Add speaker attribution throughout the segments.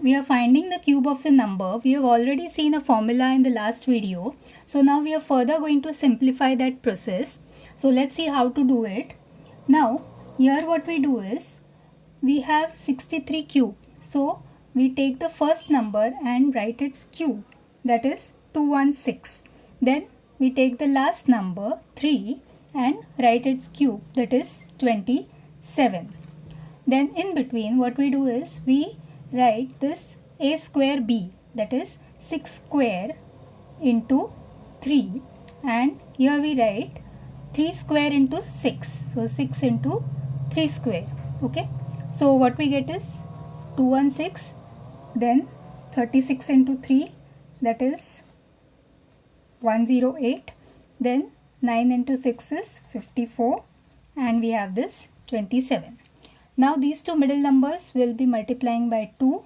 Speaker 1: we are finding the cube of the number. We have already seen a formula in the last video. So now we are further going to simplify that process. So let's see how to do it. Now here what we do is we have 63 cube. So we take the first number and write its cube, that is 216. Then we take the last number 3 and write its cube, that is 27. Then in between what we do is we write this a square b, that is 6 square into 3, and here we write 3 square into 6, so 6 into 3 square. Okay, so what we get is 216, then 36 into 3, that is 108, then 9 into 6 is 54, and we have this 27. Now these two middle numbers will be multiplying by 2.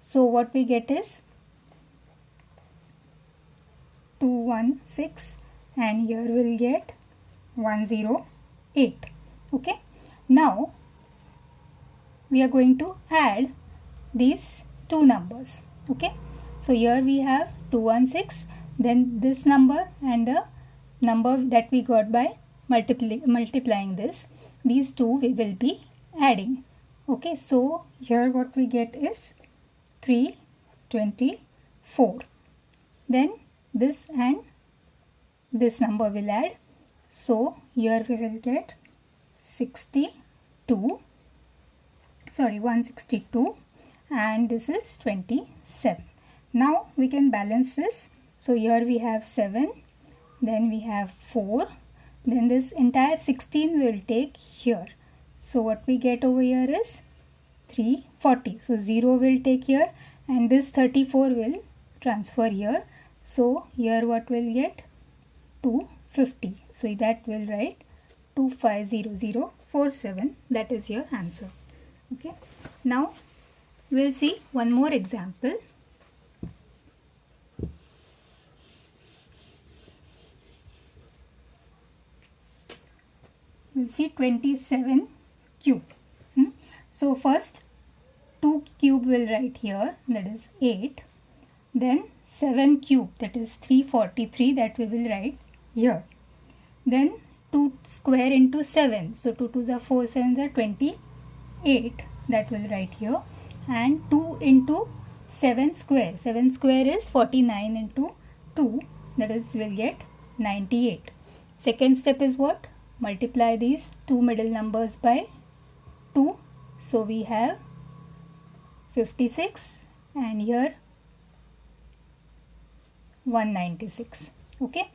Speaker 1: So what we get is 216, and here we'll get 108. Okay, now we are going to add these two numbers. Okay, so here we have 216, then this number and the number that we got by multiplying this. These two we will be adding. Okay, so here what we get is 324. Then this and this number will add. So here we will get 162, and this is 27. Now we can balance this. So here we have 7, then we have 4, then this entire 16 we will take here. So what we get over here is 340. So 0 will take here, and this 34 will transfer here. So here what we'll get 250. So that will write 250047. That is your answer. Okay. Now we'll see one more example. We'll see 27 cube. So first 2 cube will write here, that is 8. Then 7 cube, that is 343, that we will write here. Then 2 square into 7, so 2 2s are 4, 7s are 28, that will write here. And 2 into 7 square, 7 square is 49 into 2, that is we'll get 98. Second step is what? Multiply these two middle numbers by 2. So we have 56, and here 196. Okay,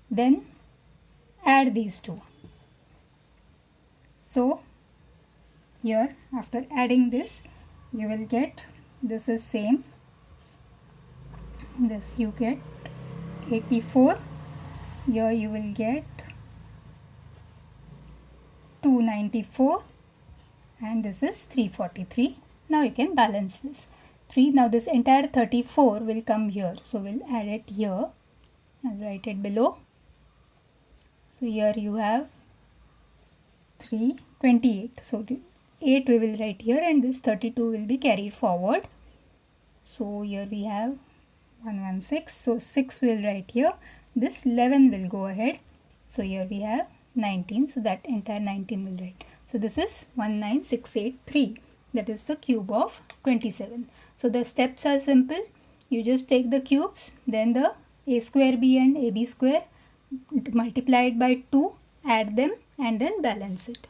Speaker 1: then add these two. So here after adding this you will get, this is same, this you get 84, here you will get 294, and this is 343. Now you can balance this 3. Now this entire 34 will come here, so we'll add it here. I'll write it below. So here you have 328. So the 8 we will write here, and this 32 will be carried forward. So here we have 116. So 6 will write here. This 11 will go ahead. So here we have 19. So that entire 19 will write. So this is 19683. That is the cube of 27. So the steps are simple. You just take the cubes, then the a square b and ab square, multiply it by 2, add them, and then balance it.